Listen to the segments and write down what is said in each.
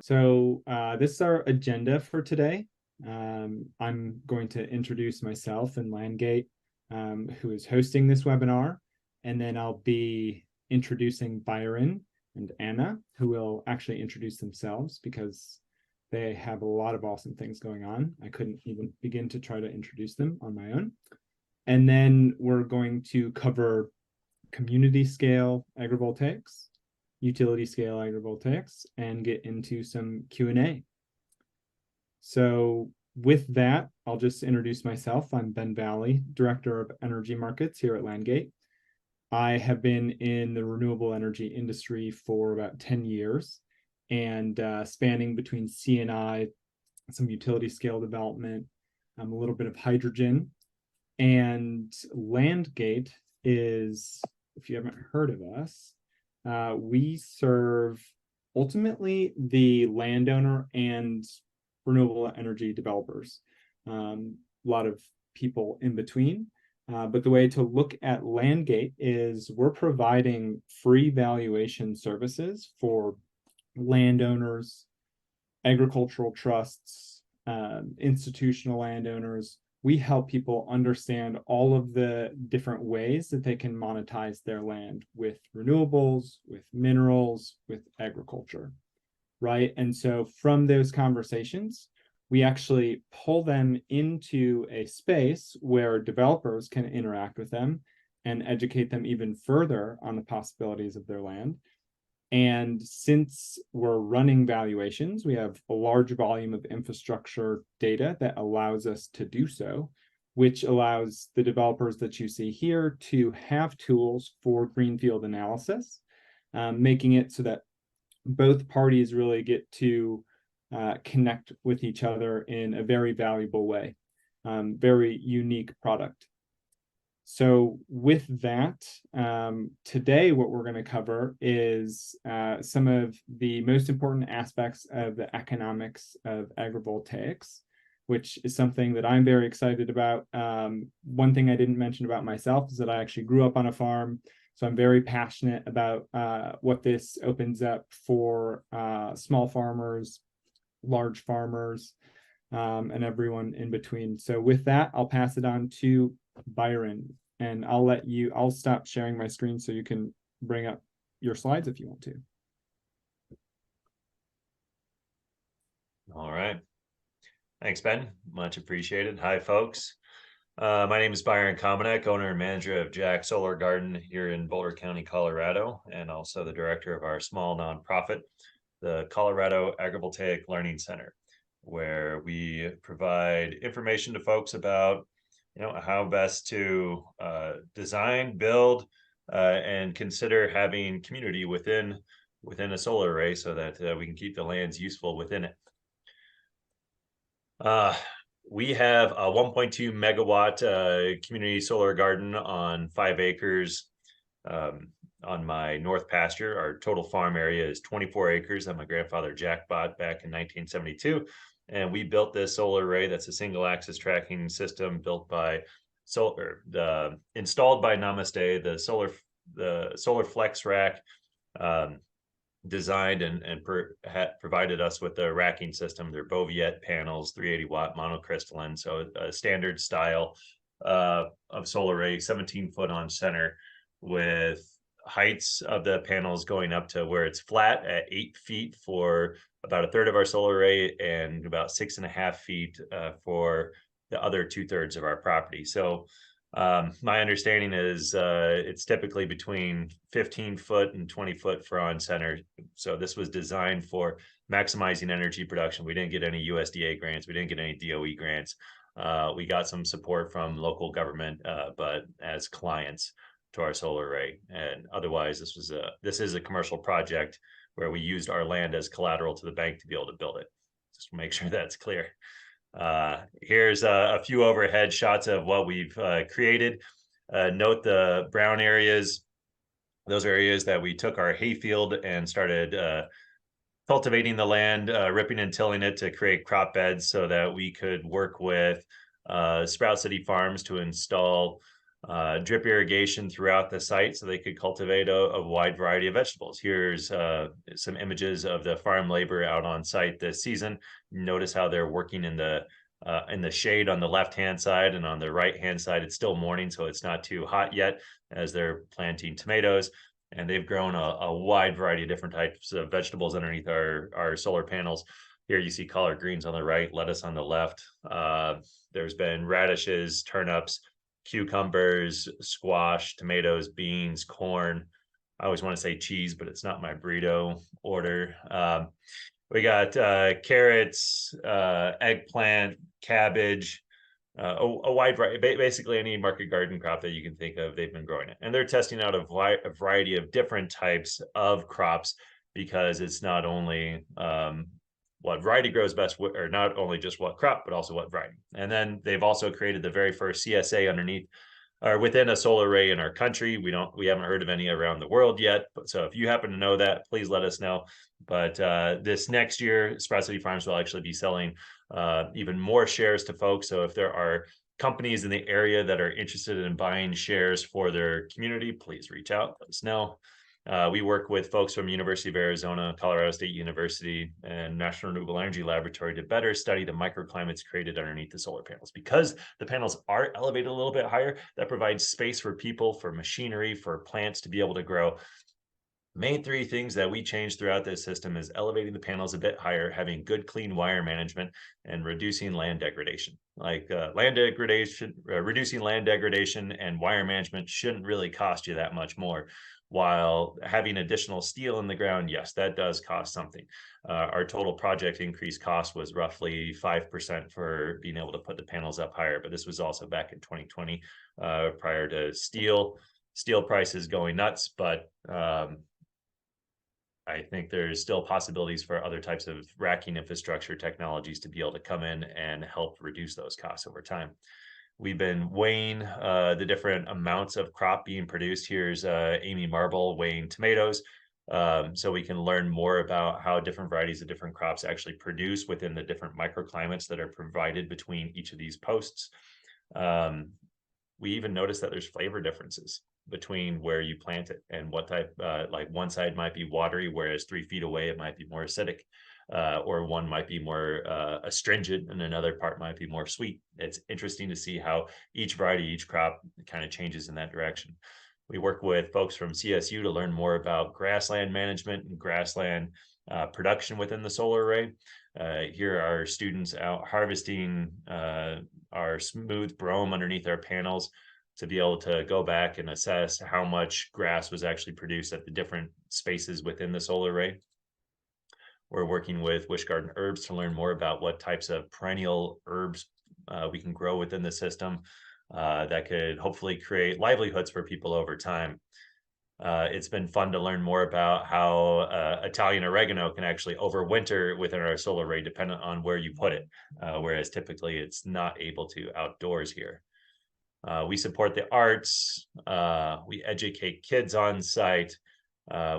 This is our agenda for today. I'm going to introduce myself and Landgate, who is hosting this webinar, and then I'll be introducing Byron and Anna, who will actually introduce themselves because they have a lot of awesome things going on. I couldn't even begin to try to introduce them on my own. And then we're going to cover community scale agrivoltaics, utility scale agrivoltaics, and get into some Q&A. So with that, I'll just introduce myself. I'm Ben Valley, Director of Energy Markets here at Landgate. I have been in the renewable energy industry for about 10 years and spanning between C&I, some utility scale development, a little bit of hydrogen. And Landgate is, if you haven't heard of us, we serve ultimately the landowner and renewable energy developers. A lot of people in between. But the way to look at Landgate is we're providing free valuation services for landowners, agricultural trusts, institutional landowners. We help people understand all of the different ways that they can monetize their land with renewables, with minerals, with agriculture, right? And so from those conversations, we actually pull them into a space where developers can interact with them and educate them even further on the possibilities of their land. And since we're running valuations, we have a large volume of infrastructure data that allows us to do so, which allows the developers that you see here to have tools for greenfield analysis, making it so that both parties really get to connect with each other in a very valuable way, very unique product. So with that, today what we're going to cover is some of the most important aspects of the economics of agrivoltaics, which is something that I'm very excited about. One thing I didn't mention about myself is that I actually grew up on a farm, so I'm very passionate about what this opens up for small farmers, large farmers, and everyone in between. So with that, I'll pass it on to Byron, and I'll stop sharing my screen so you can bring up your slides if you want to. All right. Thanks, Ben. Much appreciated. Hi, folks. My name is Byron Komanek, owner and manager of Jack Solar Garden here in Boulder County, Colorado, and also the director of our small nonprofit, the Colorado Agrivoltaic Learning Center, where we provide information to folks about how best to design, build, and consider having community within a solar array so that we can keep the lands useful within it. We have a 1.2 megawatt community solar garden on 5 acres on my north pasture. Our total farm area is 24 acres that my grandfather Jack bought back in 1972. And we built this solar array that's a single axis tracking system built by installed by Namaste, the solar flex rack, designed and provided us with the racking system. They're Boviet panels, 380 watt monocrystalline, so a standard style of solar array, 17 foot on center, with heights of the panels going up to where it's flat at 8 feet for about a third of our solar array and about 6.5 feet for the other 2/3 of our property. So my understanding is it's typically between 15 foot and 20 foot for on center. So this was designed for maximizing energy production. We didn't get any USDA grants. We didn't get any DOE grants. We got some support from local government, but as clients to our solar array. And otherwise, this is a commercial project where we used our land as collateral to the bank to be able to build it. Just to make sure that's clear. Here's a few overhead shots of what we've created. Note the brown areas. Those are areas that we took our hayfield and started cultivating the land, ripping and tilling it to create crop beds so that we could work with Sprout City Farms to install drip irrigation throughout the site so they could cultivate a wide variety of vegetables. Here's some images of the farm labor out on site this season. Notice how they're working in the shade on the left-hand side, and on the right-hand side, it's still morning, so it's not too hot yet as they're planting tomatoes. And they've grown a wide variety of different types of vegetables underneath our solar panels. Here you see collard greens on the right, lettuce on the left. There's been radishes, turnips, cucumbers, squash, tomatoes, beans, corn. I always want to say cheese, but it's not my burrito order. We got carrots, eggplant, cabbage, a wide variety, basically any market garden crop that you can think of, they've been growing it. And they're testing out a variety of different types of crops, because it's not only what variety grows best, or not only just what crop, but also what variety. And then they've also created the very first CSA underneath or within a solar array in our country. We haven't heard of any around the world yet. But so if you happen to know that, please let us know. But this next year, Sprout City Farms will actually be selling even more shares to folks. So if there are companies in the area that are interested in buying shares for their community, please reach out, let us know. We work with folks from University of Arizona, Colorado State University, and National Renewable Energy Laboratory to better study the microclimates created underneath the solar panels. Because the panels are elevated a little bit higher, that provides space for people, for machinery, for plants to be able to grow. Main three things that we changed throughout this system is elevating the panels a bit higher, having good clean wire management, and reducing land degradation. Like reducing land degradation and wire management shouldn't really cost you that much more. While having additional steel in the ground, yes, that does cost something. Our total project increase cost was roughly 5% for being able to put the panels up higher, but this was also back in 2020, prior to steel prices going nuts. But I think there's still possibilities for other types of racking infrastructure technologies to be able to come in and help reduce those costs over time. We've been weighing the different amounts of crop being produced. Here's Amy Marble weighing tomatoes, so we can learn more about how different varieties of different crops actually produce within the different microclimates that are provided between each of these posts. We even noticed that there's flavor differences between where you plant it and what type, like one side might be watery, whereas 3 feet away it might be more acidic, or one might be more astringent and another part might be more sweet. It's interesting to see how each variety, each crop kind of changes in that direction. We work with folks from CSU to learn more about grassland management and grassland production within the solar array. Here are students out harvesting our smooth brome underneath our panels to be able to go back and assess how much grass was actually produced at the different spaces within the solar array. We're working with Wish Garden Herbs to learn more about what types of perennial herbs we can grow within the system that could hopefully create livelihoods for people over time. It's been fun to learn more about how Italian oregano can actually overwinter within our solar array dependent on where you put it, whereas typically it's not able to outdoors here. We support the arts, we educate kids on site,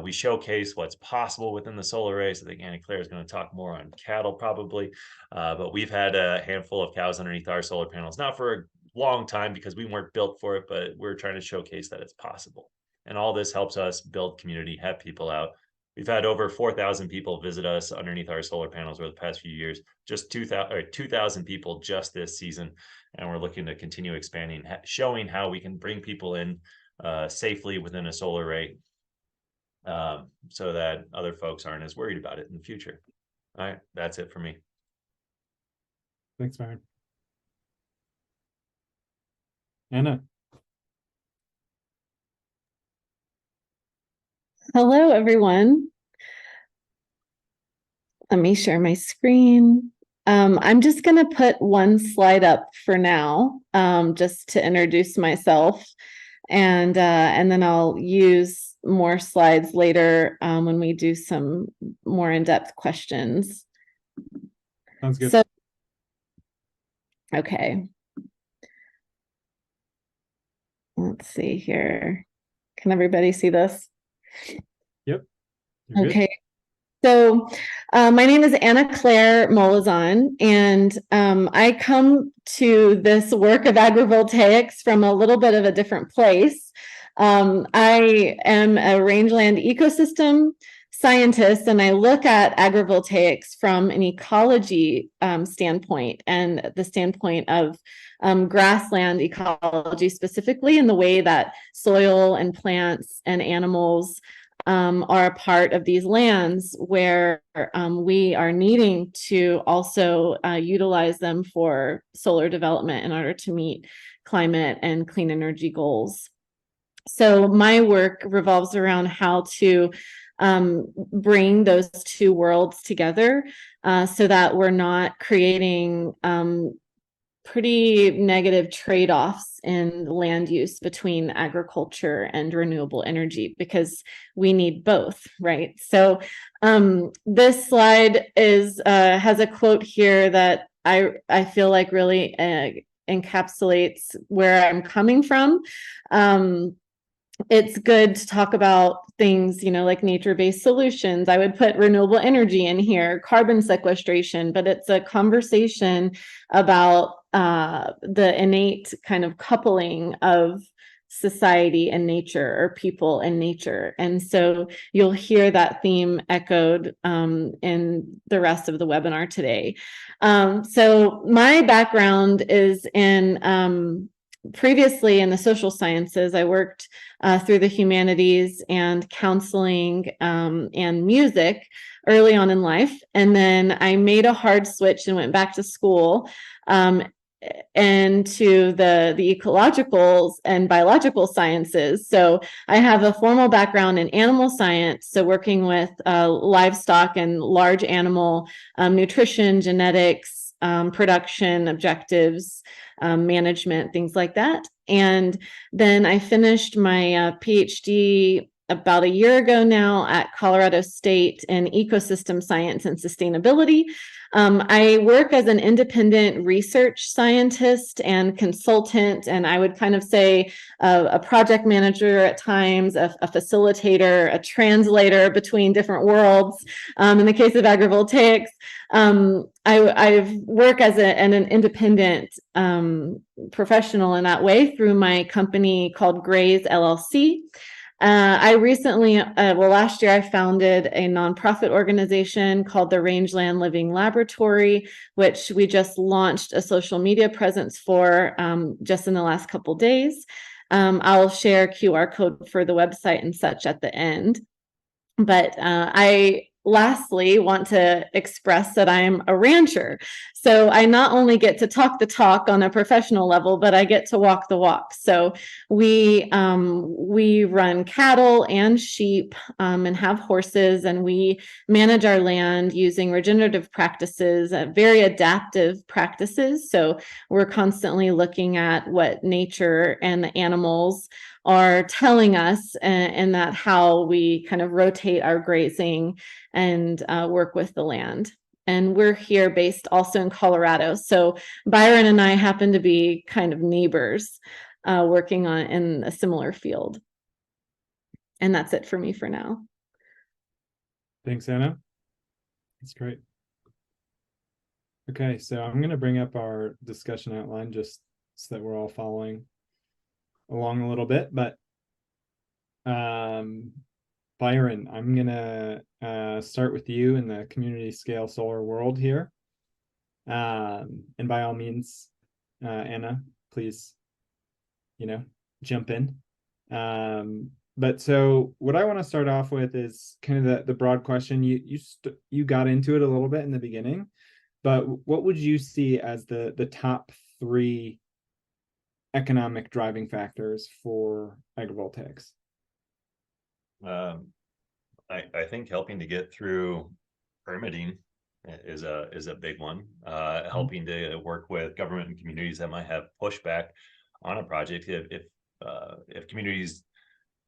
we showcase what's possible within the solar array. So I think Annie Claire is going to talk more on cattle probably, but we've had a handful of cows underneath our solar panels, not for a long time because we weren't built for it, but we're trying to showcase that it's possible. And all this helps us build community, have people out. We've had over 4,000 people visit us underneath our solar panels over the past few years, just 2,000 people just this season. And we're looking to continue expanding, showing how we can bring people in safely within a solar array so that other folks aren't as worried about it in the future. All right, that's it for me. Thanks, Byron. Anna. Hello, everyone. Let me share my screen. I'm just going to put one slide up for now, just to introduce myself, and then I'll use more slides later when we do some more in-depth questions. Sounds good. So, okay. Let's see here. Can everybody see this? Yep. You're okay. Good. So my name is Anna Claire Molazan, and I come to this work of agrivoltaics from a little bit of a different place. I am a rangeland ecosystem scientist, and I look at agrivoltaics from an ecology standpoint, and the standpoint of grassland ecology specifically, in the way that soil and plants and animals are a part of these lands, where we are needing to also utilize them for solar development in order to meet climate and clean energy goals. So my work revolves around how to bring those two worlds together so that we're not creating pretty negative trade-offs in land use between agriculture and renewable energy, because we need both, right? So this slide is has a quote here that I feel like really encapsulates where I'm coming from. It's good to talk about things, like nature-based solutions. I would put renewable energy in here, carbon sequestration, but it's a conversation about the innate kind of coupling of society and nature, or people and nature. And so you'll hear that theme echoed in the rest of the webinar today. So my background is in previously in the social sciences. I worked through the humanities and counseling and music early on in life. And then I made a hard switch and went back to school and to the ecological and biological sciences. So I have a formal background in animal science, so working with livestock and large animal nutrition, genetics, production objectives, management, things like that. And then I finished my PhD about a year ago now at Colorado State in ecosystem science and sustainability. I work as an independent research scientist and consultant, and I would kind of say a project manager at times, a facilitator, a translator between different worlds. In the case of agrivoltaics, I work as an independent professional in that way through my company called Grazing LLC. I recently, last year, I founded a nonprofit organization called the Rangeland Living Laboratory, which we just launched a social media presence for just in the last couple days. I'll share QR code for the website and such at the end. But I lastly want to express that I'm a rancher. So I not only get to talk the talk on a professional level, but I get to walk the walk. So we run cattle and sheep and have horses, and we manage our land using regenerative practices, very adaptive practices. So we're constantly looking at what nature and the animals are telling us, and that how we kind of rotate our grazing and work with the land. And we're here based also in Colorado. So Byron and I happen to be kind of neighbors working in a similar field. And that's it for me for now. Thanks, Anna. That's great. Okay, so I'm going to bring up our discussion outline just so that we're all following along a little bit. But Byron, I'm gonna start with you in the community scale solar world here. And by all means, Anna, please, jump in. But so what I want to start off with is kind of the broad question. You got into it a little bit in the beginning, but what would you see as the top 3 economic driving factors for agrivoltaics? I think helping to get through permitting is a big one. Helping to work with government and communities that might have pushback on a project. If communities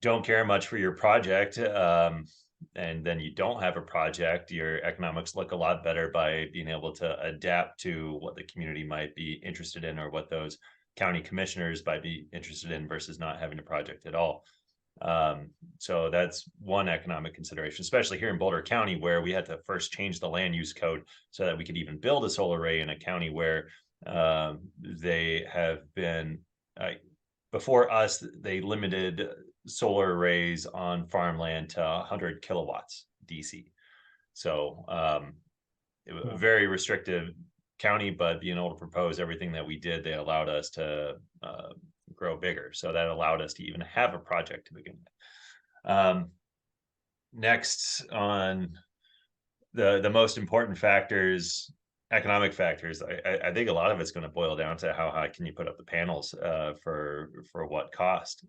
don't care much for your project, and then you don't have a project, your economics look a lot better by being able to adapt to what the community might be interested in, or what those county commissioners might be interested in, versus not having a project at all. So that's one economic consideration, especially here in Boulder County, where we had to first change the land use code so that we could even build a solar array in a county where they have been, before us, they limited solar arrays on farmland to 100 kilowatts DC. So it was a very restrictive county, but being able to propose everything that we did, they allowed us to grow bigger. So that allowed us to even have a project to begin with. Next on the most important factors, economic factors, I think a lot of it's going to boil down to how high can you put up the panels for what cost.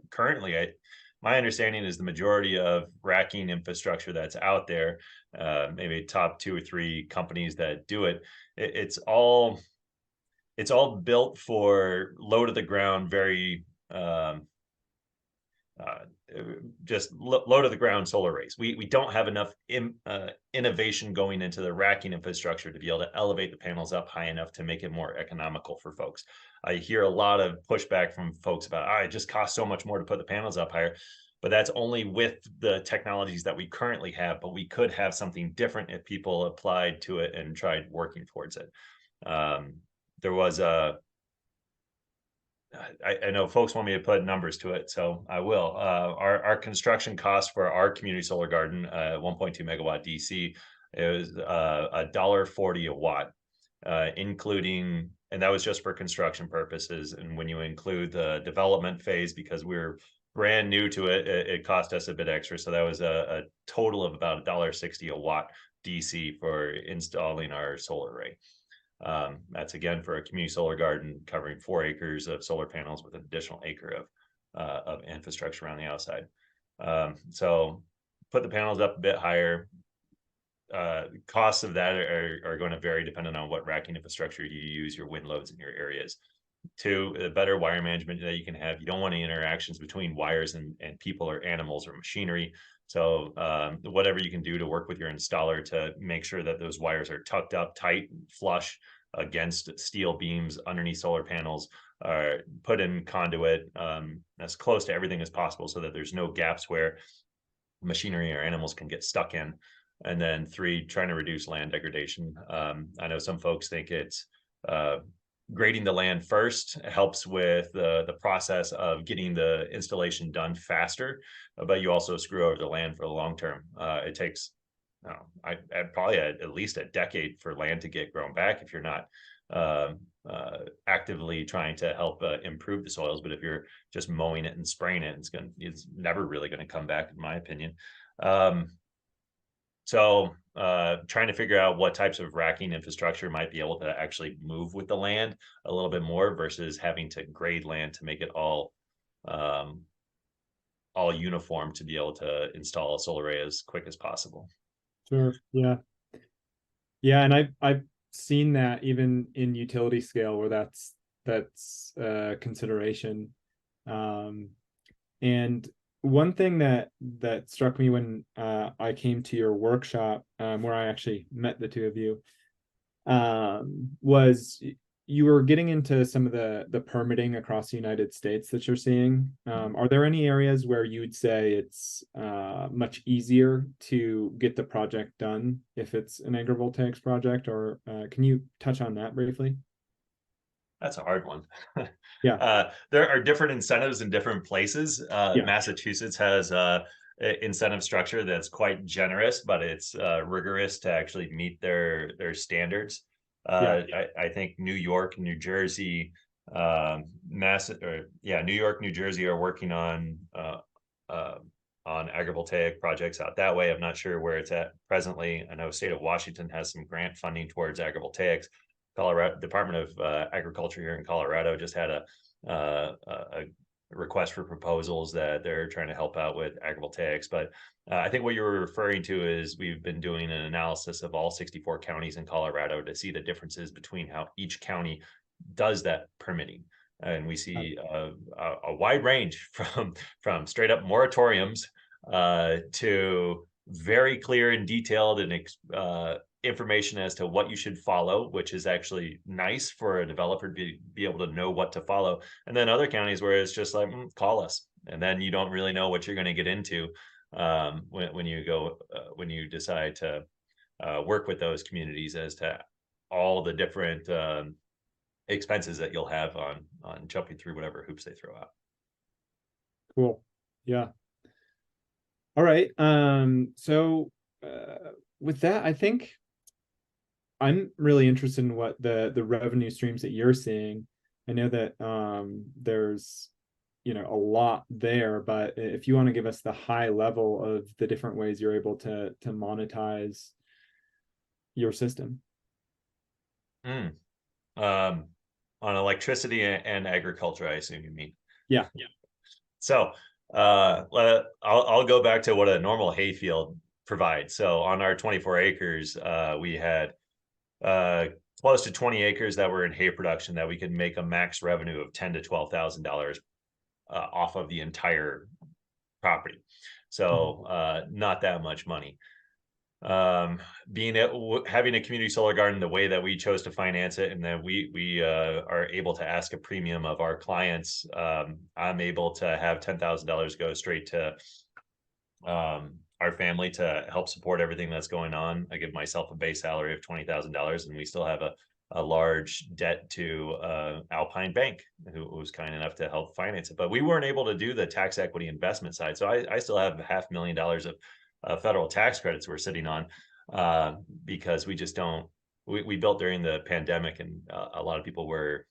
Currently, my understanding is the majority of racking infrastructure that's out there, maybe top 2 or 3 companies that do it, it's all built for low to the ground, very just low to the ground solar arrays. We don't have enough innovation going into the racking infrastructure to be able to elevate the panels up high enough to make it more economical for folks. I hear a lot of pushback from folks about, it just costs so much more to put the panels up higher. But that's only with the technologies that we currently have, but we could have something different if people applied to it and tried working towards it. There was I know folks want me to put numbers to it, so I will. Our construction cost for our community solar garden, 1.2 megawatt DC, is $1.40 a watt, including, and that was just for construction purposes. And when you include the development phase, because we're brand new to it, it cost us a bit extra. So that was a total of about $1.60 a watt DC for installing our solar array. That's again for a community solar garden covering 4 acres of solar panels with an additional acre of infrastructure around the outside. So put the panels up a bit higher. Costs of that are going to vary depending on what racking infrastructure you use, your wind loads in your areas. 2, the better wire management that you can have. You don't want any interactions between wires and people or animals or machinery. So whatever you can do to work with your installer to make sure that those wires are tucked up tight, flush against steel beams underneath solar panels, put in conduit as close to everything as possible so that there's no gaps where machinery or animals can get stuck in. And then 3, trying to reduce land degradation. I know some folks think it's grading the land first helps with the process of getting the installation done faster, but you also screw over the land for the long term. It takes probably at least a decade for land to get grown back if you're not actively trying to help improve the soils. But if you're just mowing it and spraying it, it's never really going to come back, in my opinion. So trying to figure out what types of racking infrastructure might be able to actually move with the land a little bit more versus having to grade land to make it all uniform to be able to install a solar array as quick as possible. Sure. Yeah. Yeah. And I've seen that even in utility scale where that's consideration. And one thing that struck me when I came to your workshop, where I actually met the 2 of you, was you were getting into some of the permitting across the United States that you're seeing. Are there any areas where you'd say it's much easier to get the project done if it's an agrivoltaics project, or can you touch on that briefly? That's a hard one. Yeah. There are different incentives in different places. Yeah. Massachusetts has incentive structure that's quite generous, but it's rigorous to actually meet their standards. I think New York, New Jersey, New York, New Jersey are working on agrivoltaic projects out that way. I'm not sure where it's at presently. I know state of Washington has some grant funding towards agrivoltaics. Colorado Department of Agriculture here in Colorado just had a request for proposals that they're trying to help out with agrivoltaics. But I think what you were referring to is we've been doing an analysis of all 64 counties in Colorado to see the differences between how each county does that permitting. And we see a wide range from straight up moratoriums to very clear and detailed and information as to what you should follow, which is actually nice for a developer to be able to know what to follow. And then other counties where it's just like, call us, and then you don't really know what you're going to get into when you decide to work with those communities, as to all the different expenses that you'll have on jumping through whatever hoops they throw out. Cool. Yeah. All right. So with that, I think I'm really interested in what the revenue streams that you're seeing. I know that there's a lot there, but if you want to give us the high level of the different ways you're able to monetize your system. On electricity and agriculture, I assume you mean. Yeah. So I'll go back to what a normal hayfield provides. So on our 24 acres, we had close to 20 acres that were in hay production that we could make a max revenue of $10,000 to $12,000 off of the entire property. So not that much money. Having a community solar garden the way that we chose to finance it, and then we are able to ask a premium of our clients. I'm able to have $10,000 go straight to our family to help support everything that's going on. I give myself a base salary of $20,000, and we still have a large debt to Alpine Bank, who was kind enough to help finance it. But we weren't able to do the tax equity investment side, so I still have $500,000 of federal tax credits we're sitting on because we just don't. We built during the pandemic, and a lot of people were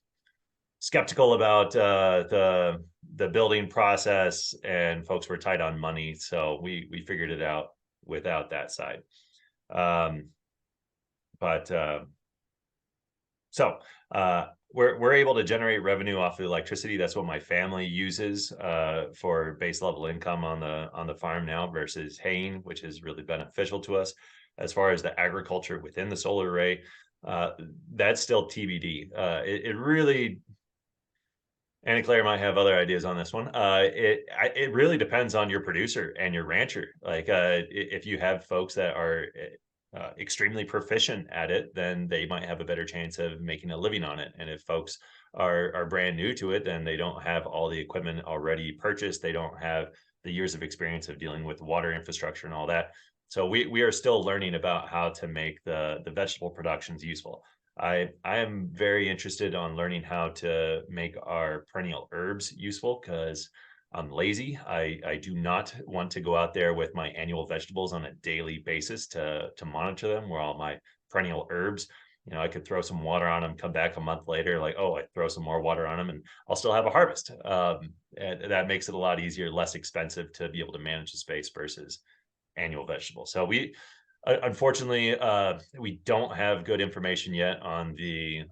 skeptical about the building process, and folks were tight on money, so we figured it out without that side. So we're able to generate revenue off of electricity. That's what my family uses for base level income on the farm now, versus haying, which is really beneficial to us. As far as the agriculture within the solar array, that's still TBD. It really, Anna Claire might have other ideas on this one. It really depends on your producer and your rancher. Like if you have folks that are extremely proficient at it, then they might have a better chance of making a living on it. And if folks are brand new to it, then they don't have all the equipment already purchased. They don't have the years of experience of dealing with water infrastructure and all that. So we are still learning about how to make the vegetable productions useful. I am very interested on learning how to make our perennial herbs useful, because I'm lazy. I do not want to go out there with my annual vegetables on a daily basis to monitor them, where all my perennial herbs, I could throw some water on them, come back a month later, like, oh, I throw some more water on them, and I'll still have a harvest. And that makes it a lot easier, less expensive to be able to manage the space versus annual vegetables. So unfortunately, we don't have good information yet on the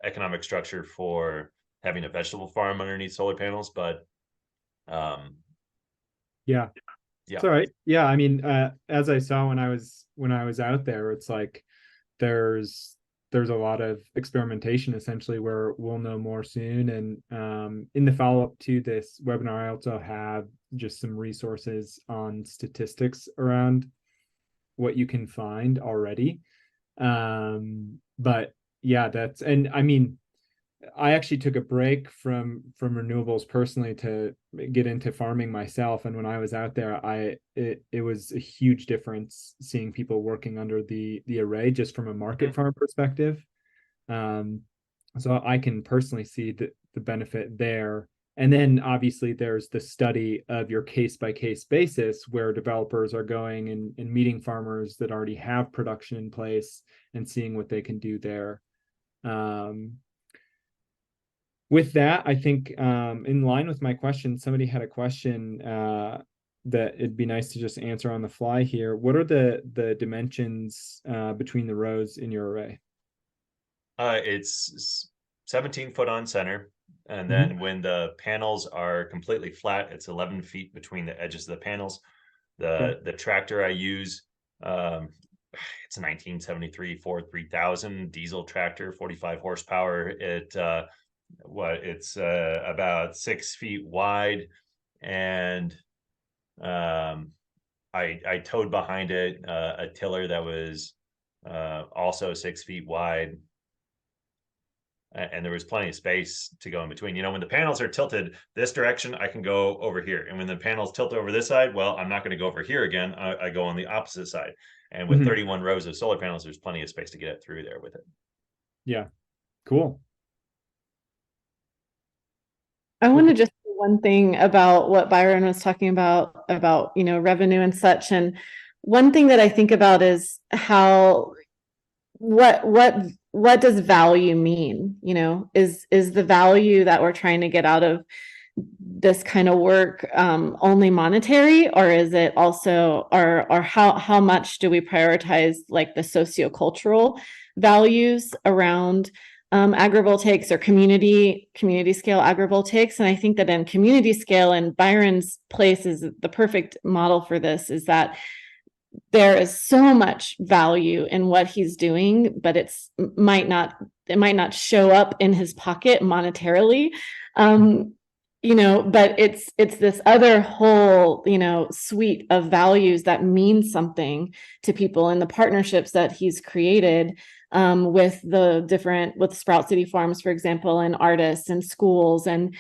economic structure for having a vegetable farm underneath solar panels, but yeah. It's all right. Yeah, I mean, as I saw when I was out there, it's like there's a lot of experimentation essentially, where we'll know more soon. And in the follow-up to this webinar, I also have just some resources on statistics around what you can find already. But yeah, and I mean, I actually took a break from renewables personally to get into farming myself. And when I was out there, it was a huge difference seeing people working under the array, just from a market farm perspective. So I can personally see the benefit there. And then obviously there's the study of your case-by-case basis, where developers are going and meeting farmers that already have production in place and seeing what they can do there. With that, I think in line with my question, somebody had a question that it'd be nice to just answer on the fly here. What are the dimensions between the rows in your array? It's 17 foot on center. And then when the panels are completely flat, it's 11 feet between the edges of the panels. The tractor I use, it's a 1973 Ford 3000 diesel tractor, 45 horsepower. It's about 6 feet wide, and I towed behind it a tiller that was also 6 feet wide. and there was plenty of space to go in between. You know, when the panels are tilted this direction, I can go over here. And when the panels tilt over this side, well, I'm not going to go over here again. I go on the opposite side. And with 31 rows of solar panels, there's plenty of space to get it through there with it. Yeah, cool. I want to just say one thing about what Byron was talking about, you know, revenue and such. And one thing that I think about is how, what does value mean? You know, is the value that we're trying to get out of this kind of work only monetary, or is it also, or how much do we prioritize like the sociocultural values around agrivoltaics or community scale agrivoltaics? And I think that in community scale, and Byron's place is the perfect model for this, is that there is so much value in what he's doing, but it might not show up in his pocket monetarily. You know, but it's this other whole, you know, suite of values that mean something to people, and the partnerships that he's created with Sprout City Farms, for example, and artists and schools. And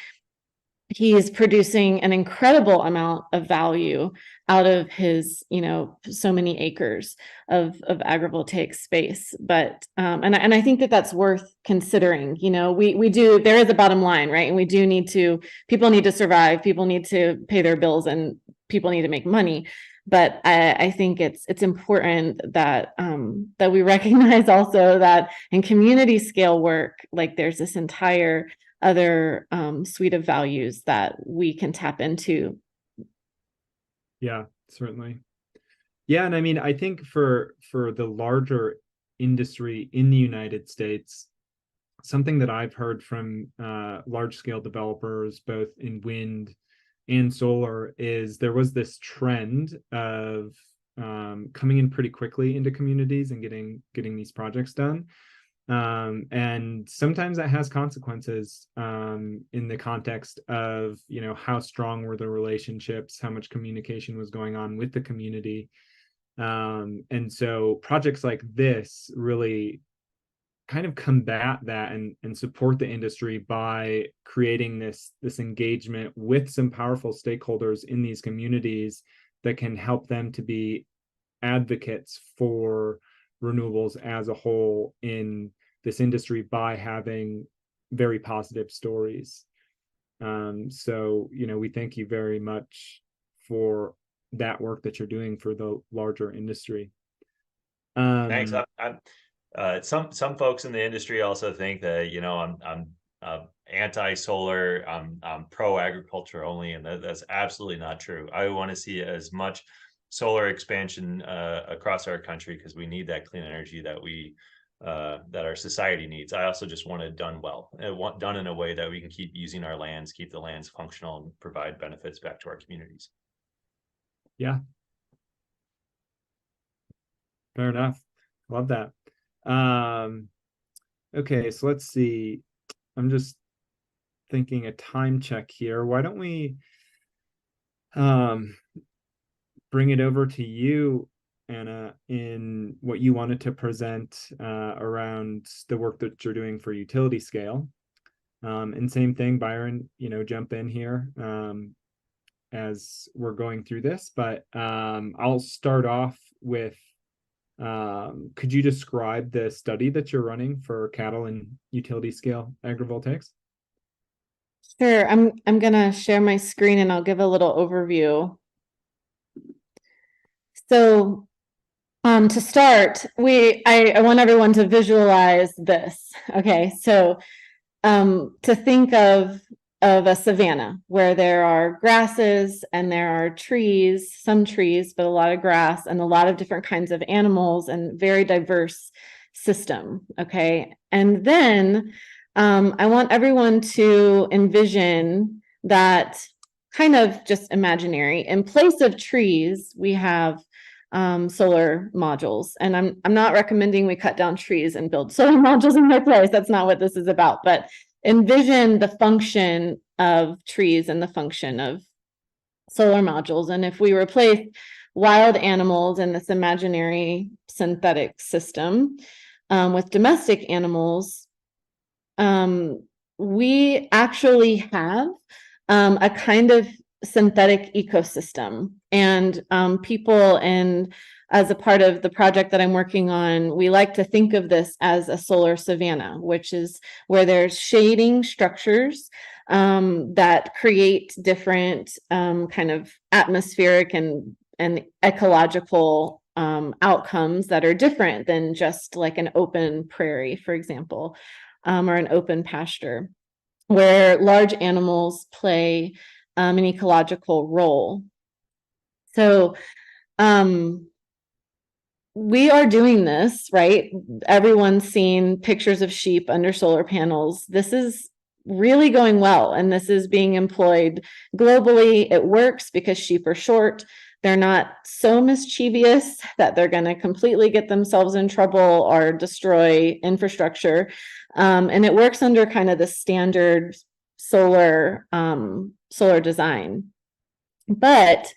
he is producing an incredible amount of value out of his, you know, so many acres of agrivoltaic space. But and I think that that's worth considering. You know, there is a bottom line, right? And people need to survive, people need to pay their bills, and people need to make money. But I think it's important that that we recognize also that in community scale work, like there's this entire other suite of values that we can tap into. Yeah, certainly. Yeah, and I mean, I think for the larger industry in the United States, something that I've heard from large scale developers, both in wind and solar, is there was this trend of coming in pretty quickly into communities and getting these projects done. And sometimes that has consequences in the context of, you know, how strong were the relationships, how much communication was going on with the community. And so projects like this really kind of combat that and support the industry by creating this engagement with some powerful stakeholders in these communities that can help them to be advocates for renewables as a whole in this industry by having very positive stories. So, you know, we thank you very much for that work that you're doing for the larger industry. Thanks. Some folks in the industry also think that, you know, I'm anti-solar, I'm pro-agriculture only, and that's absolutely not true. I want to see as much solar expansion across our country, because we need that clean energy that our society needs. I also just want it done well, done in a way that we can keep using our lands, keep the lands functional, and provide benefits back to our communities. Yeah. Fair enough. Love that. Okay, so let's see. I'm just thinking a time check here. Why don't we bring it over to you, Anna, in what you wanted to present around the work that you're doing for utility scale. And same thing, Byron, you know, jump in here as we're going through this. But I'll start off with, could you describe the study that you're running for cattle and utility scale agrivoltaics? Sure. I'm gonna share my screen and I'll give a little overview. So to start, I want everyone to visualize this. Okay, so to think of a savanna where there are grasses and there are trees, some trees, but a lot of grass and a lot of different kinds of animals and very diverse system. Okay, and then I want everyone to envision that kind of just imaginary. In place of trees, we have solar modules. And I'm not recommending we cut down trees and build solar modules in their place. That's not what this is about. But envision the function of trees and the function of solar modules. And if we replace wild animals in this imaginary synthetic system with domestic animals, we actually have a kind of synthetic ecosystem, and people, and as a part of the project that I'm working on, we like to think of this as a solar savanna, which is where there's shading structures that create different kind of atmospheric and ecological outcomes that are different than just like an open prairie, for example, or an open pasture, where large animals play an ecological role. So we are doing this, right? Everyone's seen pictures of sheep under solar panels. This is really going well, and this is being employed globally. It works because sheep are short. They're not so mischievous that they're going to completely get themselves in trouble or destroy infrastructure. And it works under kind of the standard solar design. But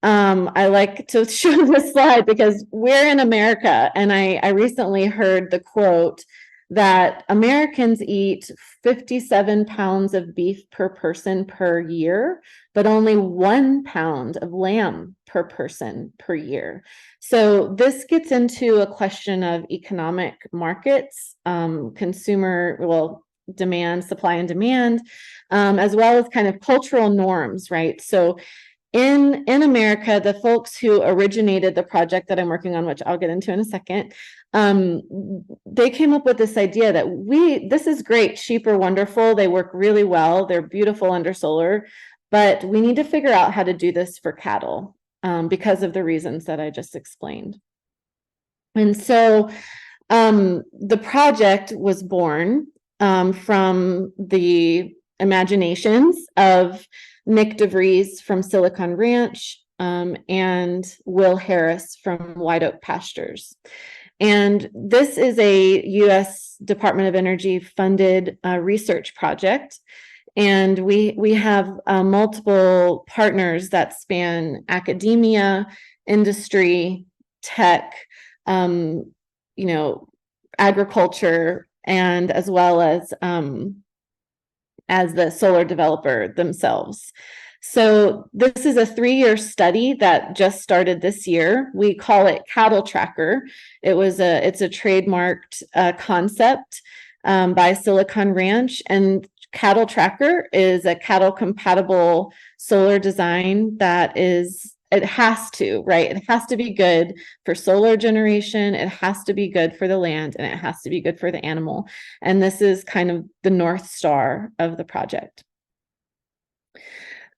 I like to show this slide because we're in America, and I recently heard the quote that Americans eat 57 pounds of beef per person per year, but only 1 pound of lamb per person per year. So this gets into a question of economic markets, demand, supply and demand, as well as kind of cultural norms, right? So in America, the folks who originated the project that I'm working on, which I'll get into in a second, they came up with this idea that this is great. Sheep are wonderful. They work really well. They're beautiful under solar, but we need to figure out how to do this for cattle because of the reasons that I just explained. And so the project was born from the imaginations of Nick DeVries from Silicon Ranch and Will Harris from White Oak Pastures. And this is a U.S. Department of Energy funded research project. And we have multiple partners that span academia, industry, tech, agriculture, and as well as the solar developer themselves. So this is a 3-year study that just started this year. We call it Cattle Tracker. It's a trademarked concept by Silicon Ranch, and Cattle Tracker is a cattle compatible solar design that it has to be good for solar generation, it has to be good for the land, and it has to be good for the animal. And this is kind of the North Star of the project.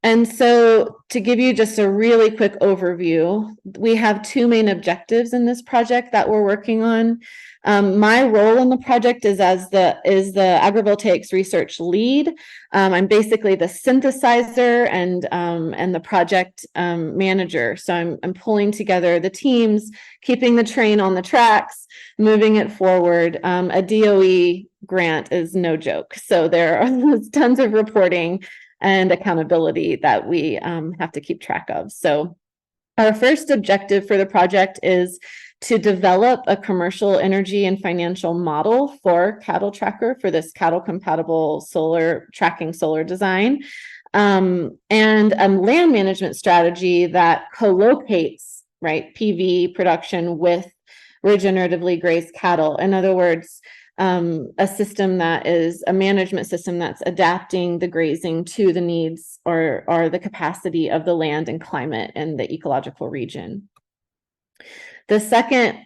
And so to give you just a really quick overview, we have 2 main objectives in this project that we're working on. My role in the project is as the agrivoltaics research lead. I'm basically the synthesizer and the project manager. So I'm pulling together the teams, keeping the train on the tracks, moving it forward. A DOE grant is no joke. So there are tons of reporting and accountability that we have to keep track of. So our first objective for the project is to develop a commercial energy and financial model for Cattle Tracker, for this cattle compatible solar design, and a land management strategy that co-locates, right, PV production with regeneratively grazed cattle. In other words, a system that is a management system that's adapting the grazing to the needs or the capacity of the land and climate and the ecological region. The second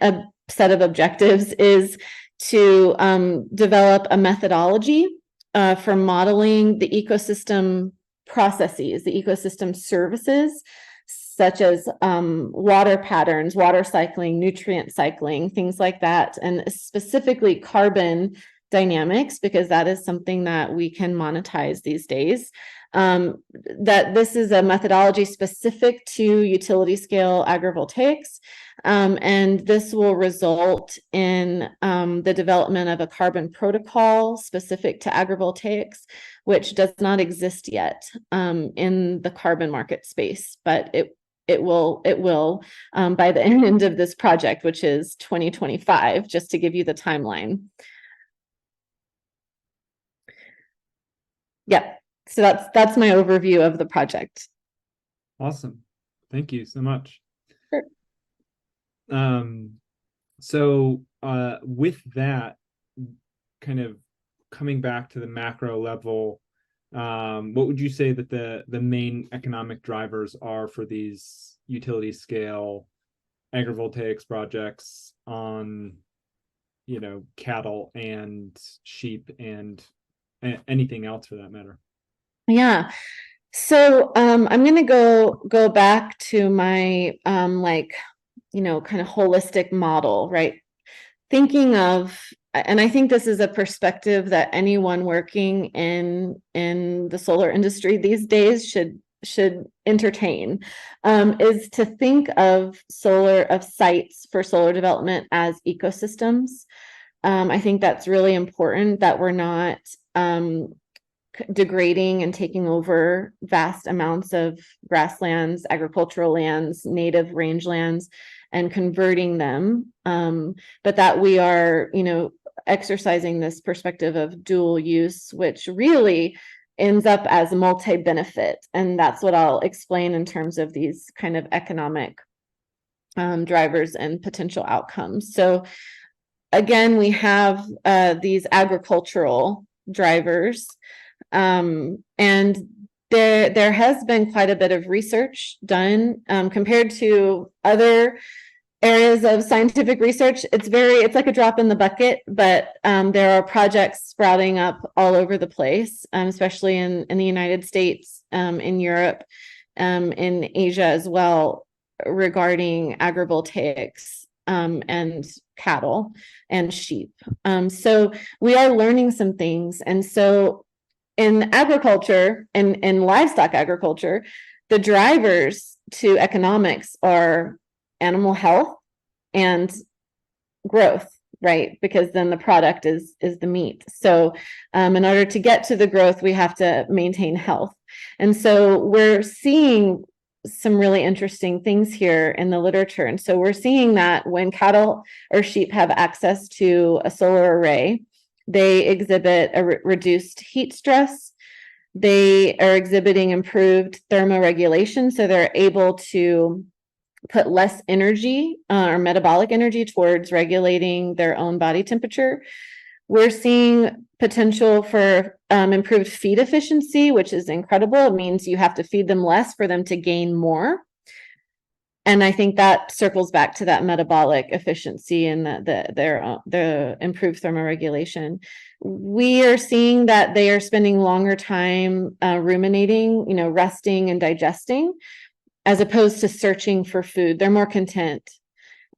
set of objectives is to develop a methodology for modeling the ecosystem processes, the ecosystem services, such as water patterns, water cycling, nutrient cycling, things like that, and specifically carbon dynamics, because that is something that we can monetize these days. That this is a methodology specific to utility scale agrivoltaics, and this will result in the development of a carbon protocol specific to agrivoltaics, which does not exist yet in the carbon market space, but it will by the end of this project, which is 2025, just to give you the timeline. Yep. So that's my overview of the project. Awesome. Thank you so much. Sure. So with that, kind of coming back to the macro level, what would you say that the main economic drivers are for these utility scale agrivoltaics projects on, cattle and sheep and anything else for that matter? Yeah. So I'm going to go back to my kind of holistic model, right? Thinking of, and I think this is a perspective that anyone working in the solar industry these days should entertain, is to think of sites for solar development as ecosystems. I think that's really important, that we're not degrading and taking over vast amounts of grasslands, agricultural lands, native rangelands, and converting them, but that we are, exercising this perspective of dual use, which really ends up as a multi-benefit. And that's what I'll explain in terms of these kind of economic drivers and potential outcomes. So again, we have these agricultural drivers, and there has been quite a bit of research done compared to other areas of scientific research. It's like a drop in the bucket, but there are projects sprouting up all over the place, especially in the United States, in Europe, in Asia as well, regarding agrivoltaics and cattle and sheep. So we are learning some things. And so in agriculture and in livestock agriculture, the drivers to economics are animal health and growth, right? Because then the product is the meat. So in order to get to the growth, we have to maintain health. And so we're seeing some really interesting things here in the literature. And so we're seeing that when cattle or sheep have access to a solar array, they exhibit a reduced heat stress. They are exhibiting improved thermoregulation, so they're able to put less energy or metabolic energy towards regulating their own body temperature. We're seeing potential for improved feed efficiency, which is incredible. It means you have to feed them less for them to gain more. And I think that circles back to that metabolic efficiency and the improved thermoregulation. We are seeing that they are spending longer time ruminating, resting and digesting, as opposed to searching for food. They're more content.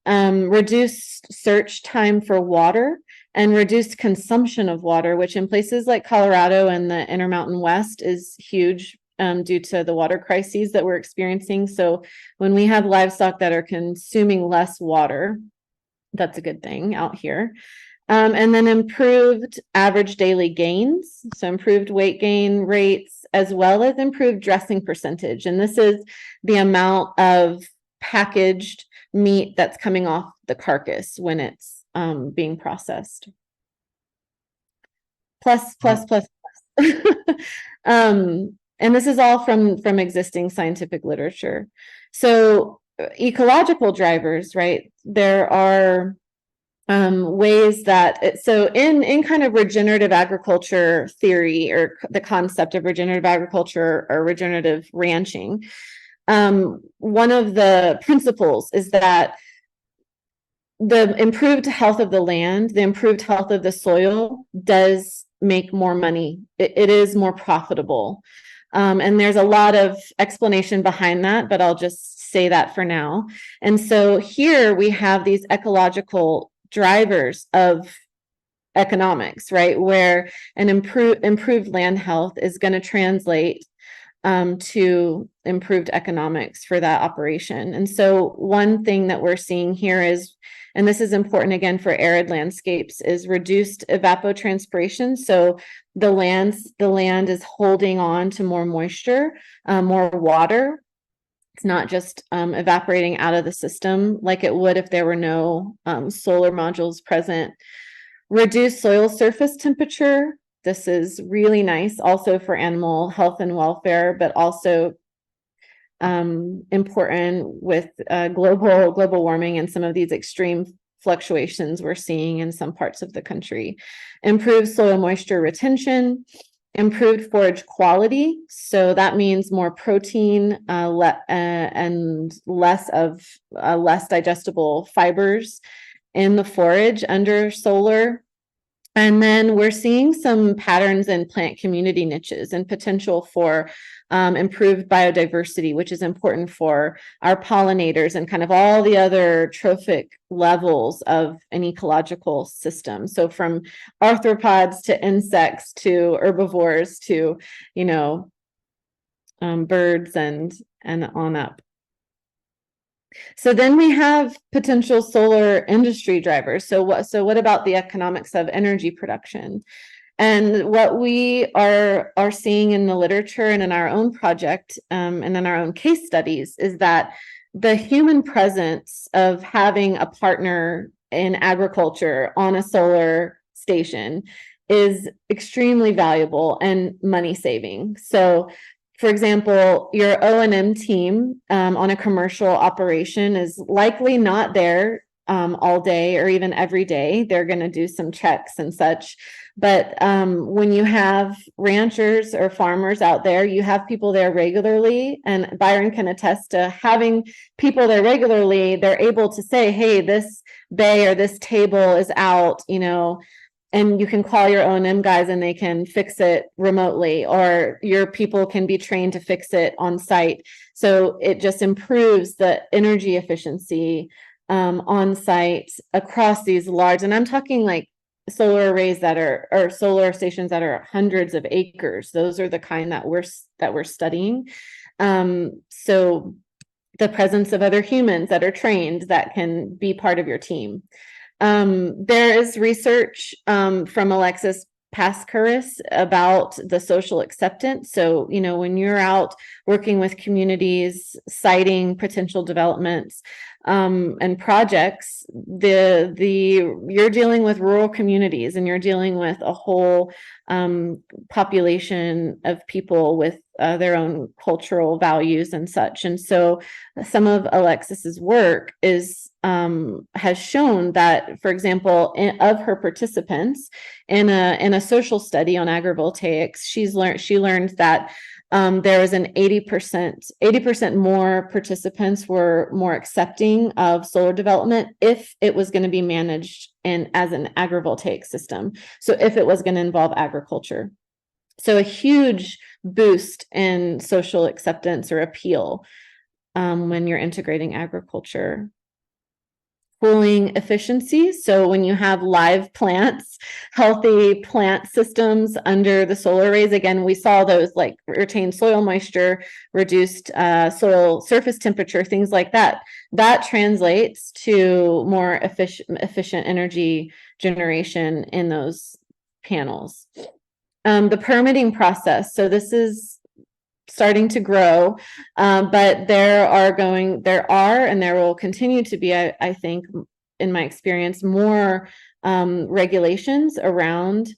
Reduced search time for water and reduced consumption of water, which in places like Colorado and the Intermountain West is huge due to the water crises that we're experiencing. So when we have livestock that are consuming less water, that's a good thing out here. And then improved average daily gains, so improved weight gain rates, as well as improved dressing percentage. And this is the amount of packaged meat that's coming off the carcass when it's being processed. Plus. And this is all from existing scientific literature. So ecological drivers, right? There are ways that so in kind of regenerative agriculture theory, or the concept of regenerative agriculture or regenerative ranching, one of the principles is that the improved health of the land, the improved health of the soil does make more money. It is more profitable. And there's a lot of explanation behind that, but I'll just say that for now. And so here we have these ecological drivers of economics, right? Where an improved land health is going to translate to improved economics for that operation. And so one thing that we're seeing here is, and this is important again for arid landscapes, is reduced evapotranspiration. So the land is holding on to more moisture, more water. It's not just evaporating out of the system like it would if there were no solar modules present. Reduced soil surface temperature, This is really nice also for animal health and welfare, but also important with global warming and some of these extreme fluctuations we're seeing in some parts of the country. Improved soil moisture retention, improved forage quality. So that means more protein and less digestible fibers in the forage under solar. And then we're seeing some patterns in plant community niches and potential for improved biodiversity, which is important for our pollinators and kind of all the other trophic levels of an ecological system. So from arthropods to insects to herbivores to, birds and on up. So then we have potential solar industry drivers. So what about the economics of energy production? And what we are seeing in the literature and in our own project and in our own case studies is that the human presence of having a partner in agriculture on a solar station is extremely valuable and money saving. So for example, your O&M team on a commercial operation is likely not there all day or even every day. They're going to do some checks and such. But when you have ranchers or farmers out there, you have people there regularly. And Byron can attest to having people there regularly. They're able to say, hey, this bay or this table is out, and you can call your O&M guys and they can fix it remotely, or your people can be trained to fix it on site. So it just improves the energy efficiency on site across these large, and I'm talking like solar arrays or solar stations that are hundreds of acres. Those are the kind that we're studying. So the presence of other humans that are trained that can be part of your team. There is research from Alexis Pascaris about the social acceptance. So, when you're out working with communities, citing potential developments and projects, you're dealing with rural communities and you're dealing with a whole population of people with their own cultural values and such. And so some of Alexis's work has shown that, for example, of her participants in a social study on agrivoltaics, she learned that there was an 80% more participants were more accepting of solar development if it was going to be managed as an agrivoltaic system. So if it was going to involve agriculture. So a huge boost in social acceptance or appeal when you're integrating agriculture. Cooling efficiency. So when you have live plants, healthy plant systems under the solar arrays, again, we saw those like retained soil moisture, reduced soil surface temperature, things like that. That translates to more efficient energy generation in those panels. The permitting process. So this is starting to grow, but there are and there will continue to be, I think, in my experience, more regulations around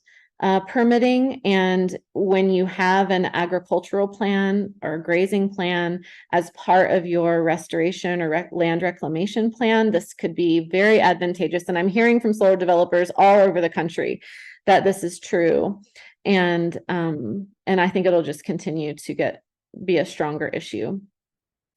permitting. And when you have an agricultural plan or grazing plan as part of your restoration or land reclamation plan, this could be very advantageous. And I'm hearing from solar developers all over the country that this is true. And I think it'll just continue to be a stronger issue.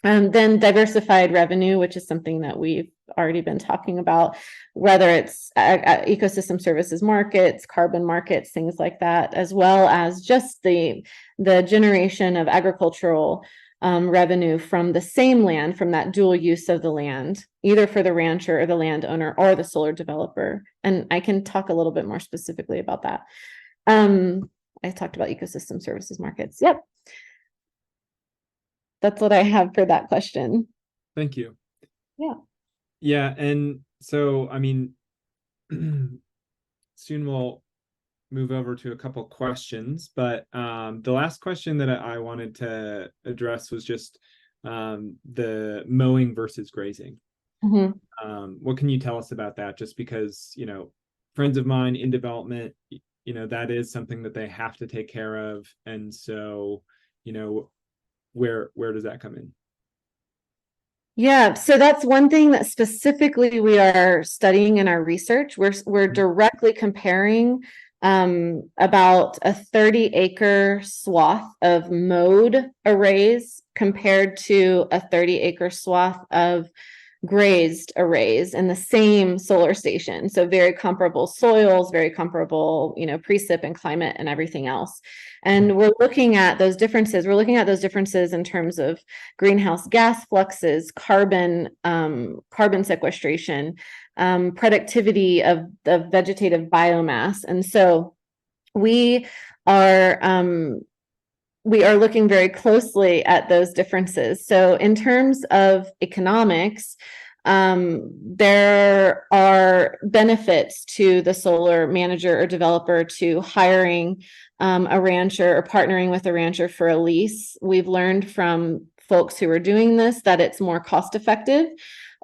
Then diversified revenue, which is something that we've already been talking about, whether it's ecosystem services markets, carbon markets, things like that, as well as just the generation of agricultural revenue from the same land, from that dual use of the land, either for the rancher or the landowner or the solar developer. And I can talk a little bit more specifically about that. I talked about ecosystem services markets. Yep. That's what I have for that question. Thank you. Yeah. Yeah. And so, I mean, soon we'll move over to a couple questions, but the last question that I wanted to address was just the mowing versus grazing. Mm-hmm. What can you tell us about that? Just because, friends of mine in development, that is something that they have to take care of. And so, where does that come in? Yeah, so that's one thing that specifically we are studying in our research. We're directly comparing about a 30-acre swath of mowed arrays compared to a 30-acre swath of grazed arrays in the same solar station. So very comparable soils, very comparable, precip and climate and everything else. And we're looking at those differences. We're looking at those differences in terms of greenhouse gas fluxes, carbon sequestration, productivity of the vegetative biomass. And so we are looking very closely at those differences. So in terms of economics, there are benefits to the solar manager or developer to hiring a rancher or partnering with a rancher for a lease. We've learned from folks who are doing this that it's more cost effective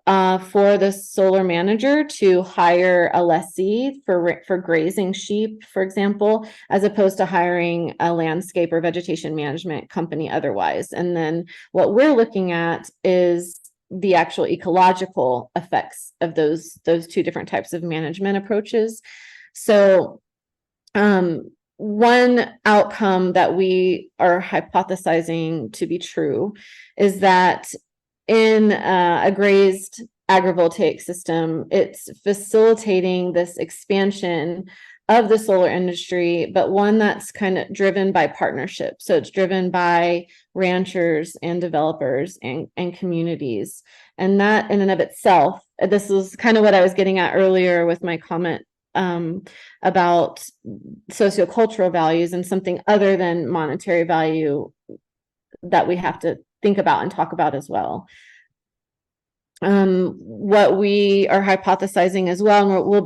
for the solar manager to hire a lessee for grazing sheep, for example, as opposed to hiring a landscape or vegetation management company otherwise. And then what we're looking at is the actual ecological effects of those two different types of management approaches. So one outcome that we are hypothesizing to be true is that in a grazed agrivoltaic system, it's facilitating this expansion of the solar industry, but one that's kind of driven by partnership. So it's driven by ranchers and developers and communities. And that in and of itself, this is kind of what I was getting at earlier with my comment about sociocultural values and something other than monetary value that we have to think about and talk about as well. What we are hypothesizing as well, and we'll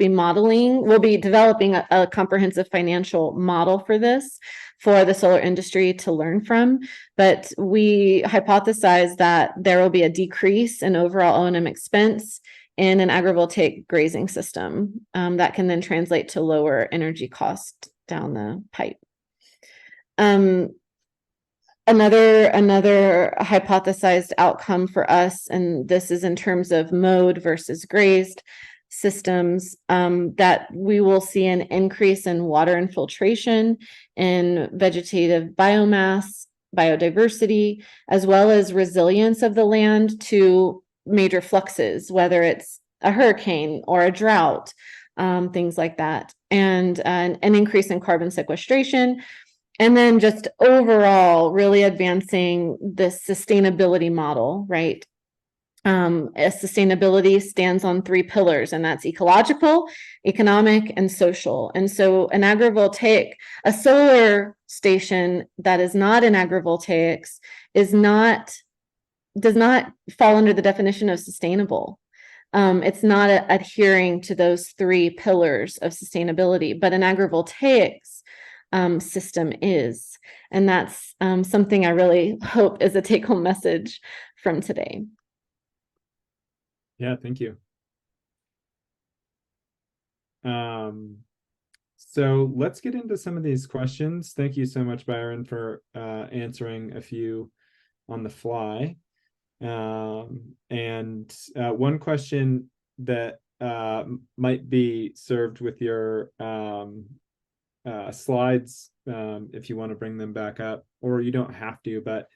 be developing a comprehensive financial model for this for the solar industry to learn from. But we hypothesize that there will be a decrease in overall O&M expense in an agrivoltaic grazing system that can then translate to lower energy cost down the pipe. Another hypothesized outcome for us, and this is in terms of mowed versus grazed systems, that we will see an increase in water infiltration, in vegetative biomass, biodiversity, as well as resilience of the land to major fluxes, whether it's a hurricane or a drought, things like that, and an increase in carbon sequestration. And then just overall really advancing the sustainability model, right? Sustainability stands on 3 pillars, and that's ecological, economic, and social. And so an agrivoltaic, a solar station that is not an agrivoltaics does not fall under the definition of sustainable. It's not adhering to those 3 pillars of sustainability, but an agrivoltaics system is. And that's something I really hope is a take-home message from today. Yeah, thank you. So let's get into some of these questions. Thank you so much, Byron, for answering a few on the fly. And one question that might be served with your slides, if you want to bring them back up, or you don't have to, but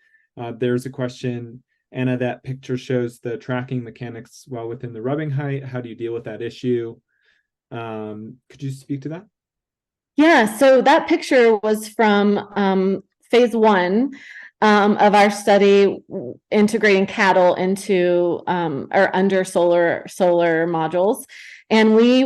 there's a question, Anna, that picture shows the tracking mechanics well within the rubbing height. How do you deal with that issue? Could you speak to that? Yeah, so that picture was from phase 1 of our study integrating cattle into or under solar modules. And we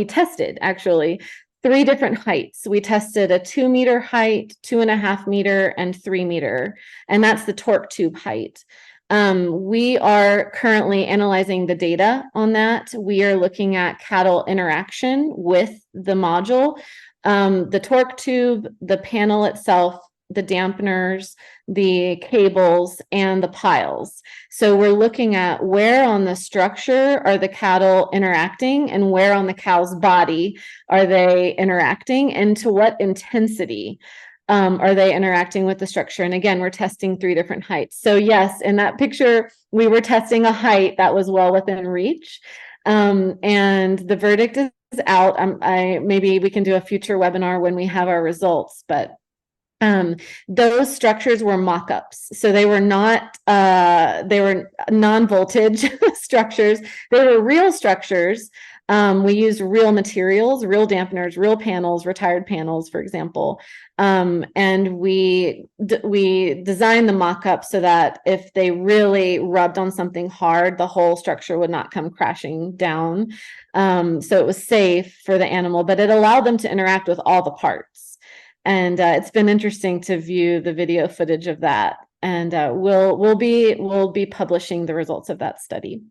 tested actually 3 different heights. We tested a 2-meter height, 2.5 meter, and 3 meter, and that's the torque tube height. We are currently analyzing the data on that. We are looking at cattle interaction with the module, the torque tube, the panel itself, the dampeners, the cables, and the piles. So we're looking at where on the structure are the cattle interacting and where on the cow's body are they interacting, and to what intensity are they interacting with the structure. And again, we're testing 3 different heights. So yes, in that picture, we were testing a height that was well within reach. And the verdict is out. Maybe we can do a future webinar when we have our results, but those structures were mock-ups. So they were not, they were non-voltage structures. They were real structures. We used real materials, real dampeners, real panels, retired panels, for example. And we designed the mock-up so that if they really rubbed on something hard, the whole structure would not come crashing down. So it was safe for the animal, but it allowed them to interact with all the parts. And it's been interesting to view the video footage of that. And we'll be publishing the results of that study.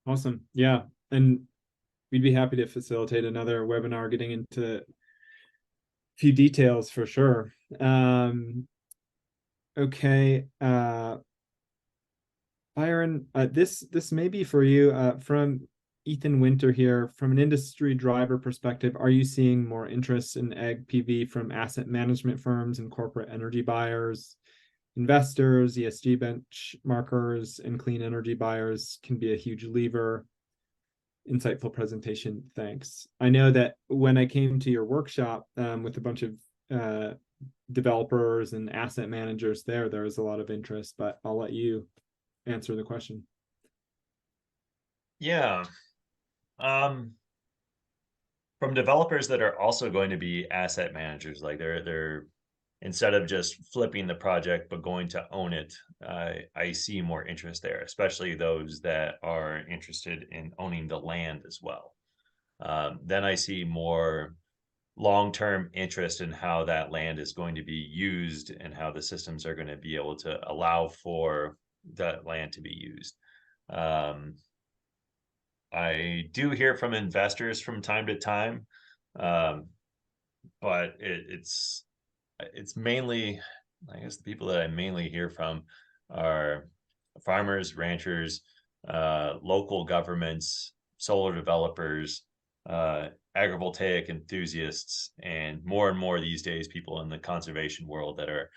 Awesome. Yeah. And we'd be happy to facilitate another webinar getting into a few details for sure. Okay. Byron, this may be for you, from Ethan Winter here. From an industry driver perspective, are you seeing more interest in ag PV from asset management firms and corporate energy buyers? Investors, ESG benchmarkers, and clean energy buyers can be a huge lever. Insightful presentation, thanks. I know that when I came to your workshop with a bunch of developers and asset managers there was a lot of interest, but I'll let you answer the question. Yeah. From developers that are also going to be asset managers, like they're instead of just flipping the project but going to own it, I see more interest there, especially those that are interested in owning the land as well. Then I see more long-term interest in how that land is going to be used and how the systems are going to be able to allow for that land to be used. I do hear from investors from time to time, but it's mainly, I guess the people that I mainly hear from are farmers, ranchers, local governments, solar developers, agrivoltaic enthusiasts, and more these days people in the conservation world that are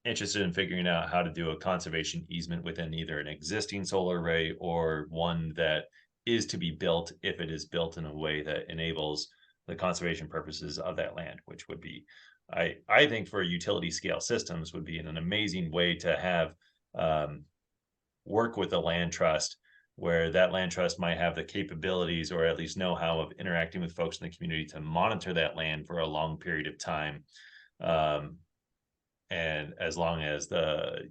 interested in figuring out how to do a conservation easement within either an existing solar array or one that is to be built if it is built in a way that enables the conservation purposes of that land, which would be, I think for utility scale systems would be an amazing way to have work with a land trust, where that land trust might have the capabilities or at least know-how of interacting with folks in the community to monitor that land for a long period of time. And as long as the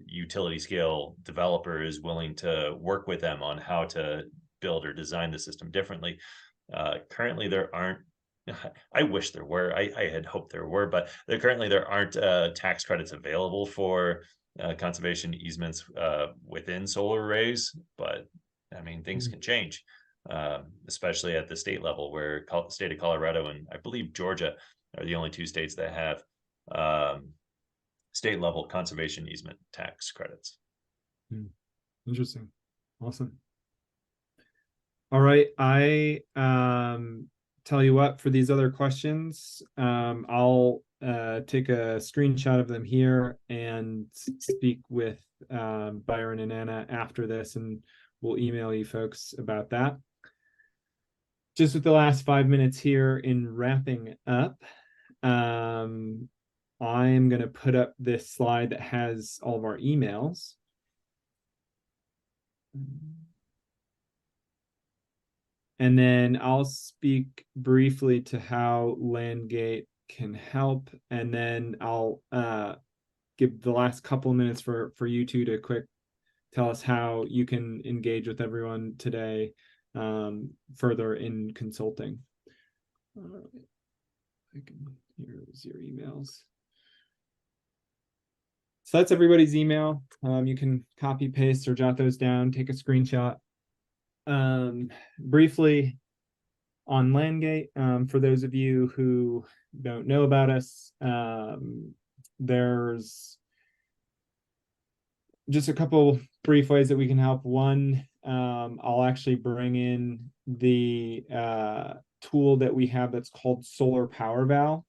utility scale developer is willing to work with them on how to build or design the system differently. Currently there aren't, I wish there were, I had hoped there were, but there aren't tax credits available for conservation easements within solar arrays. But I mean, things can change, especially at the state level, where the state of Colorado and I believe Georgia are the only 2 states that have state level conservation easement tax credits. Interesting. Awesome. All right. I tell you what, for these other questions, I'll take a screenshot of them here and speak with Byron and Anna after this, and we'll email you folks about that. Just with the last 5 minutes here in wrapping up, I'm going to put up this slide that has all of our emails. And then I'll speak briefly to how LandGate can help. And then I'll give the last couple of minutes for you two to quick tell us how you can engage with everyone today further in consulting. Here's your emails. So that's everybody's email. You can copy, paste, or jot those down, take a screenshot. Briefly, on Landgate. For those of you who don't know about us, there's just a couple brief ways that we can help. One, I'll actually bring in the tool that we have that's called Solar Power Val.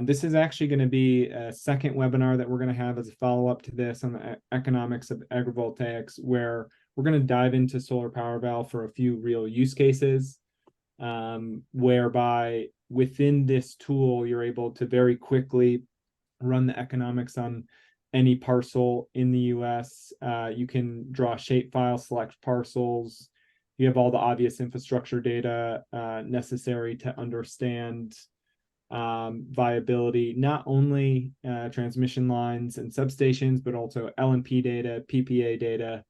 This is actually going to be a second webinar that we're going to have as a follow-up to this on the economics of agrivoltaics, where we're going to dive into Solar Power Val for a few real use cases, whereby within this tool, you're able to very quickly run the economics on any parcel in the US. You can draw a shapefile, select parcels. You have all the obvious infrastructure data necessary to understand viability, not only transmission lines and substations, but also LNP data, PPA data,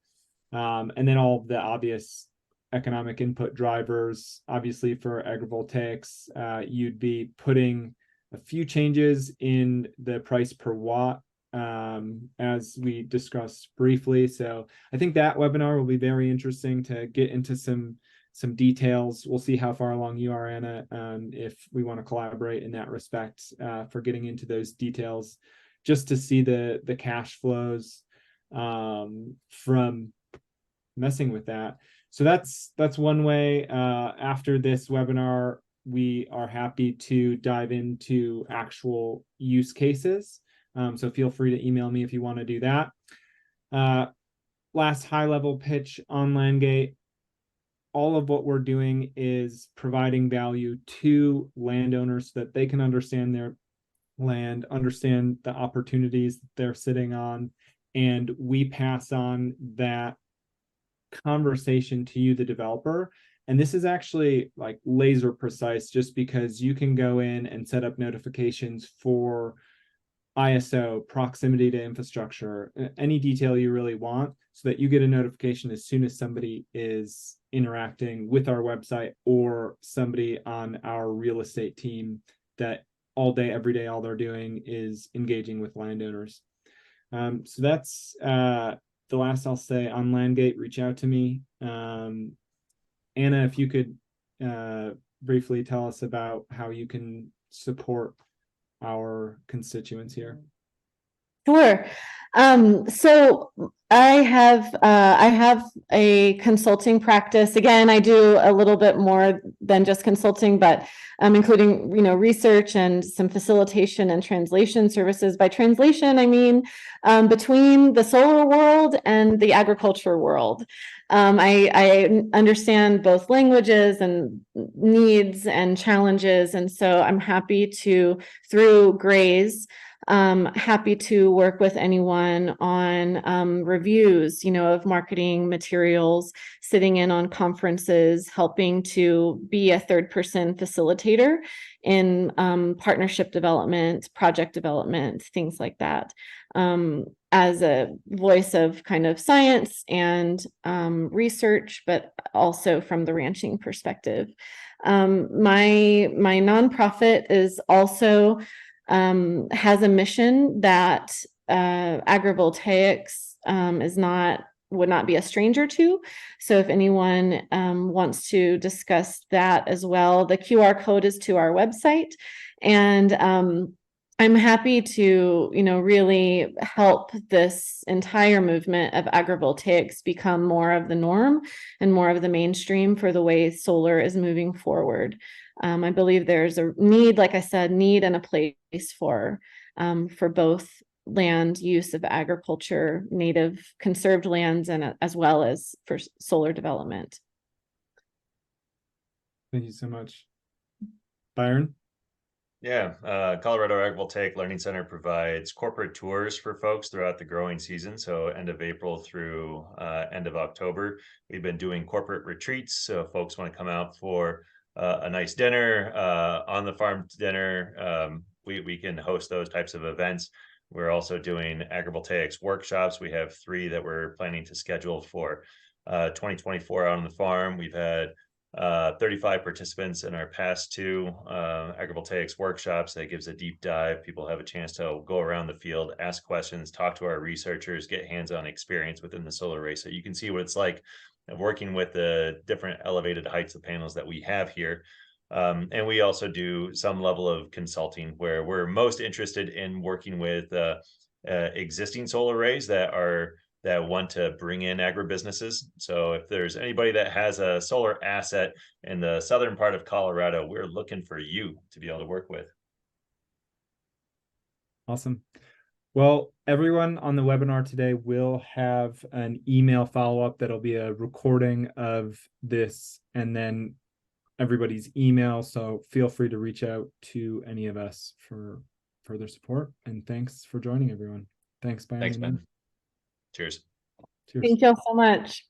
and then all of the obvious economic input drivers. Obviously, for agrivoltaics, you'd be putting a few changes in the price per watt, as we discussed briefly. So I think that webinar will be very interesting to get into some details. We'll see how far along you are, Anna, if we want to collaborate in that respect, for getting into those details, just to see the cash flows from messing with that. So that's one way. After this webinar, we are happy to dive into actual use cases. So feel free to email me if you want to do that. Last high-level pitch on Landgate. All of what we're doing is providing value to landowners so that they can understand their land, understand the opportunities that they're sitting on, and we pass on that conversation to you, the developer. And this is actually like laser precise, just because you can go in and set up notifications for ISO, proximity to infrastructure, any detail you really want, so that you get a notification as soon as somebody is interacting with our website, or somebody on our real estate team that all day, every day, all they're doing is engaging with landowners. So that's the last I'll say on Landgate. Reach out to me. Anna, if you could briefly tell us about how you can support our constituents here. Sure. So I have a consulting practice. Again, I do a little bit more than just consulting, but including, research and some facilitation and translation services. By translation, I mean between the solar world and the agriculture world. I understand both languages and needs and challenges, and so I'm happy to, through Graze, happy to work with anyone on reviews, of marketing materials, sitting in on conferences, helping to be a third person facilitator in partnership development, project development, things like that. As a voice of kind of science and research, but also from the ranching perspective. My nonprofit is also has a mission that agrivoltaics would not be a stranger to. So if anyone wants to discuss that as well, the QR code is to our website. And I'm happy to, really help this entire movement of agrivoltaics become more of the norm and more of the mainstream for the way solar is moving forward. I believe there's a need, like I said, and a place for both land use of agriculture, native conserved lands, and as well as for solar development. Thank you so much. Byron? Yeah, Colorado Agrivoltaic Learning Center provides corporate tours for folks throughout the growing season. So end of April through end of October, we've been doing corporate retreats. So if folks want to come out for a nice dinner, on the farm dinner, we can host those types of events. We're also doing agrivoltaics workshops. We have 3 that we're planning to schedule for 2024 out on the farm. We've had 35 participants in our past 2 agrivoltaics workshops. That gives a deep dive. People have a chance to go around the field, ask questions, talk to our researchers, get hands-on experience within the solar array. So you can see what it's like working with the different elevated heights of panels that we have here. And we also do some level of consulting where we're most interested in working with existing solar arrays that want to bring in agribusinesses. So if there's anybody that has a solar asset in the southern part of Colorado, we're looking for you to be able to work with. Awesome. Well, everyone on the webinar today will have an email follow-up that'll be a recording of this and then everybody's email. So feel free to reach out to any of us for further support. And thanks for joining, everyone. Thanks, Byron. Thanks, Ben. Cheers. Cheers. Thank you all so much.